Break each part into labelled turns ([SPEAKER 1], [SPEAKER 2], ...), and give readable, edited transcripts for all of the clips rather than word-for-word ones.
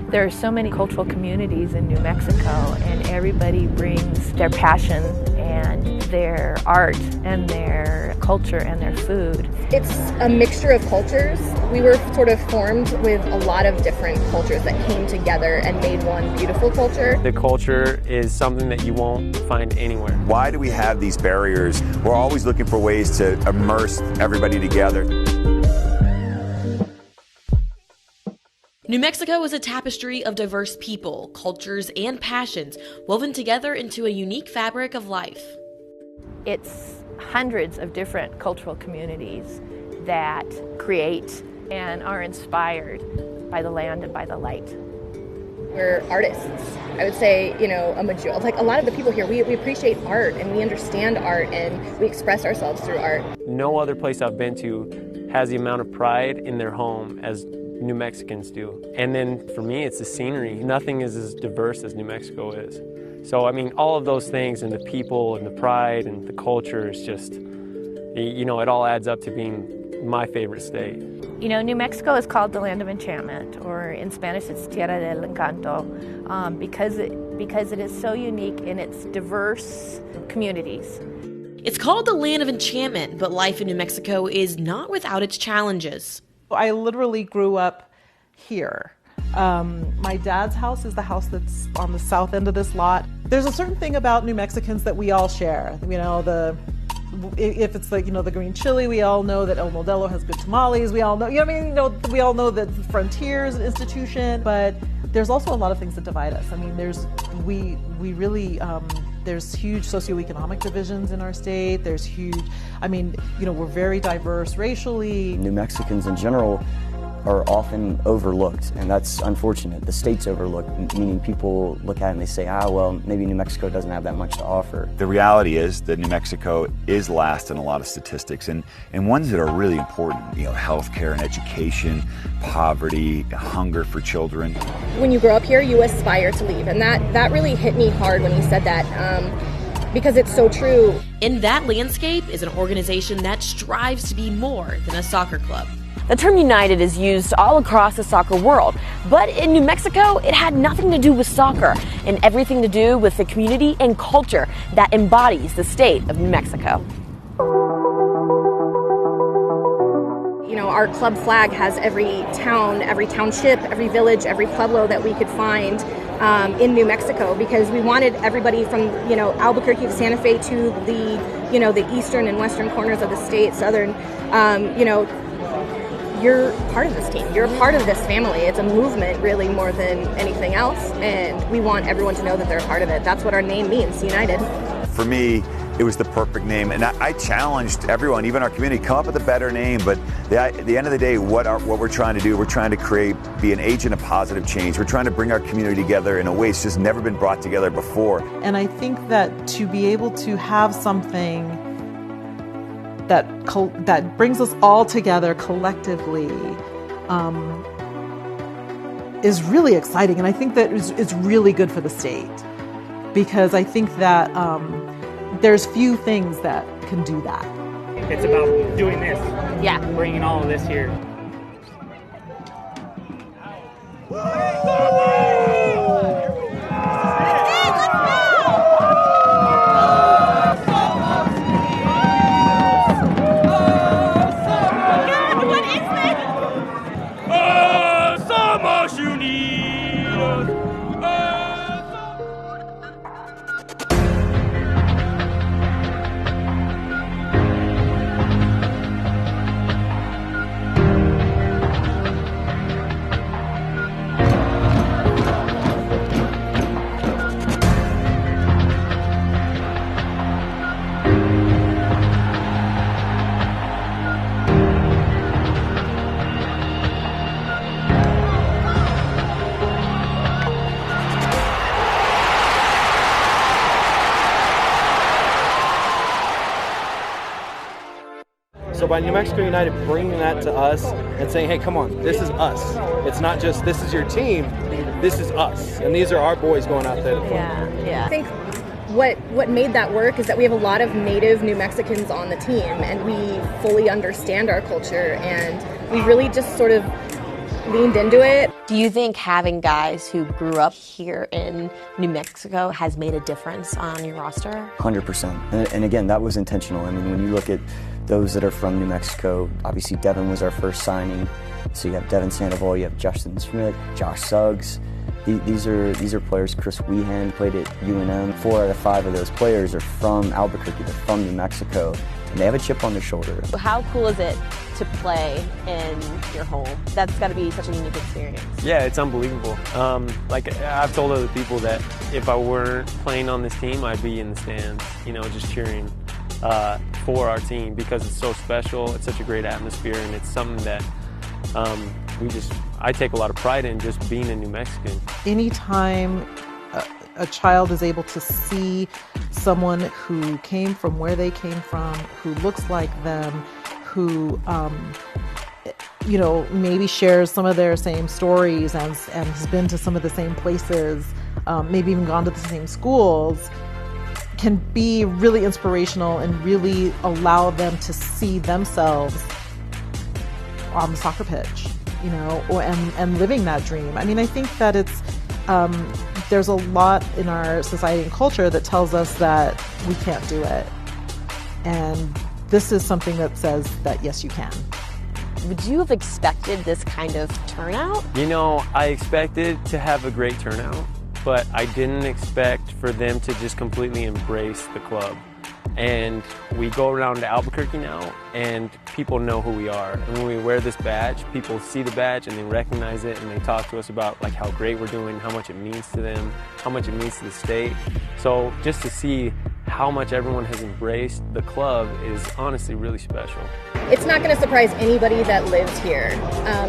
[SPEAKER 1] There are so many cultural communities in New Mexico, and everybody brings their passion and their art and their culture and their food.
[SPEAKER 2] It's a mixture of cultures. We were sort of formed with a lot of different cultures that came together and made one beautiful culture.
[SPEAKER 3] The culture is something that you won't find anywhere.
[SPEAKER 4] Why do we have these barriers? We're always looking for ways to immerse everybody together.
[SPEAKER 5] New Mexico is a tapestry of diverse people, cultures, and passions woven together into a unique fabric of life.
[SPEAKER 1] It's hundreds of different cultural communities that create and are inspired by the land and by the light.
[SPEAKER 2] We're artists. I would say, a lot of the people here, we appreciate art and we understand art and we express ourselves through art.
[SPEAKER 3] No other place I've been to has the amount of pride in their home as New Mexicans do. And then for me, it's the scenery. Nothing is as diverse as New Mexico is. So, I mean, all of those things and the people and the pride and the culture is just, it all adds up to being my favorite state.
[SPEAKER 1] New Mexico is called the land of enchantment, or in Spanish it's Tierra del Encanto, because it is so unique in its diverse communities.
[SPEAKER 5] It's called the land of enchantment, but life in New Mexico is not without its challenges.
[SPEAKER 6] I literally grew up here. My dad's house is the house that's on the south end of this lot. There's a certain thing about New Mexicans that we all share. If it's the green chili, we all know that El Modelo has good tamales. We all know, we all know that Frontier is an institution, but there's also a lot of things that divide us. I mean, there's huge socioeconomic divisions in our state. We're very diverse racially.
[SPEAKER 7] New Mexicans in general are often overlooked, and that's unfortunate. The state's overlooked, meaning people look at it and they say, maybe New Mexico doesn't have that much to offer.
[SPEAKER 4] The reality is that New Mexico is last in a lot of statistics, and ones that are really important, healthcare and education, poverty, hunger for children.
[SPEAKER 2] When you grow up here, you aspire to leave, and that really hit me hard when he said that. Because it's so true.
[SPEAKER 5] In that landscape is an organization that strives to be more than a soccer club.
[SPEAKER 8] The term United is used all across the soccer world, but in New Mexico, it had nothing to do with soccer and everything to do with the community and culture that embodies the state of New Mexico.
[SPEAKER 2] Our club flag has every town, every township, every village, every pueblo that we could find in New Mexico, because we wanted everybody from, Albuquerque to Santa Fe to the eastern and western corners of the state, southern, you're part of this team. You're a part of this family. It's a movement, really, more than anything else, and we want everyone to know that they're a part of it. That's what our name means, United.
[SPEAKER 4] For me, it was the perfect name, and I challenged everyone, even our community, come up with a better name. But at the end of the day, what we're trying to do, we're trying to be an agent of positive change. We're trying to bring our community together in a way it's just never been brought together before.
[SPEAKER 6] And I think that to be able to have something that brings us all together collectively is really exciting, and I think that it's really good for the state, because I think that there's few things that can do that.
[SPEAKER 9] It's about doing this.
[SPEAKER 8] Yeah.
[SPEAKER 9] Bringing all of this here.
[SPEAKER 10] So by New Mexico United bringing that to us and saying, hey, come on, this is us. It's not just this is your team, this is us. And these are our boys going out there to play.
[SPEAKER 2] Yeah. I think what made that work is that we have a lot of native New Mexicans on the team, and we fully understand our culture, and we really just sort of leaned into it.
[SPEAKER 8] Do you think having guys who grew up here in New Mexico has made a difference on your roster?
[SPEAKER 7] 100%. And again, that was intentional. I mean, when you look at those that are from New Mexico, obviously Devin was our first signing. So you have Devin Sandoval, you have Justin Schmidt, Josh Suggs. These are players. Chris Wehan played at UNM. 4 out of 5 of those players are from Albuquerque. They're from New Mexico, and they have a chip on their shoulder.
[SPEAKER 8] How cool is it to play in your home? That's got to be such a unique experience.
[SPEAKER 3] Yeah, it's unbelievable. Like I've told other people that if I weren't playing on this team, I'd be in the stands, you know, just cheering for our team because it's so special. It's such a great atmosphere, and it's something that I take a lot of pride in just being a New Mexican.
[SPEAKER 6] Anytime a child is able to see someone who came from where they came from, who looks like them, who you know, maybe shares some of their same stories and has been to some of the same places, maybe even gone to the same schools, can be really inspirational and really allow them to see themselves on the soccer pitch, you know, and living that dream. I mean, I think that it's there's a lot in our society and culture that tells us that we can't do it, and this is something that says that yes, you can.
[SPEAKER 8] Would you have expected this kind of turnout?
[SPEAKER 3] You know, I expected to have a great turnout, but I didn't expect for them to just completely embrace the club. And we go around to Albuquerque now, and people know who we are. And when we wear this badge, people see the badge and they recognize it, and they talk to us about like how great we're doing, how much it means to them, how much it means to the state. So just to see how much everyone has embraced the club is honestly really special.
[SPEAKER 2] It's not going to surprise anybody that lives here.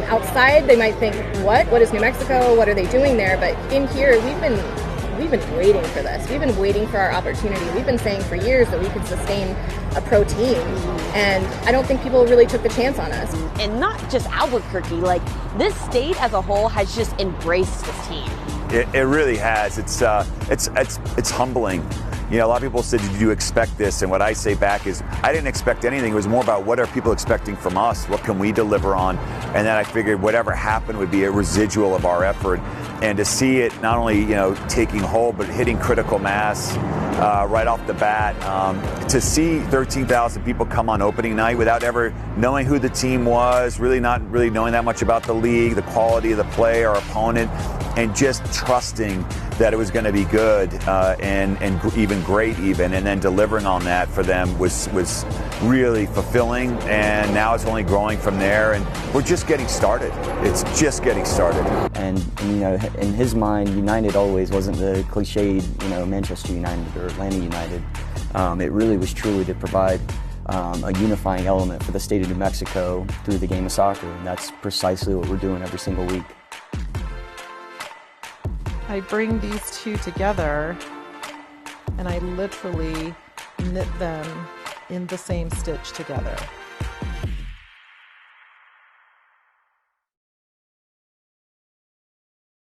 [SPEAKER 2] Outside, they might think, what is New Mexico? What are they doing there? But in here, we've been waiting for this. We've been waiting for our opportunity. We've been saying for years that we could sustain a pro team, and I don't think people really took the chance on us.
[SPEAKER 8] And not just Albuquerque, like this state as a whole has just embraced this team.
[SPEAKER 4] It really has. It's humbling. You know, a lot of people said, did you expect this? And what I say back is, I didn't expect anything. It was more about what are people expecting from us? What can we deliver on? And then I figured whatever happened would be a residual of our effort. And to see it not only, you know, taking hold, but hitting critical mass right off the bat. To see 13,000 people come on opening night without ever knowing who the team was, really not really knowing that much about the league, the quality of the play, our opponent, and just trusting that it was going to be good and even great even, and then delivering on that for them was really fulfilling, and now it's only growing from there, and we're just getting started. It's just getting started.
[SPEAKER 7] And you know, in his mind, United always wasn't the cliched, you know, Manchester United or Atlanta United. It really was truly to provide a unifying element for the state of New Mexico through the game of soccer, and that's precisely what we're doing every single week.
[SPEAKER 6] I bring these two together and I literally knit them in the same stitch together.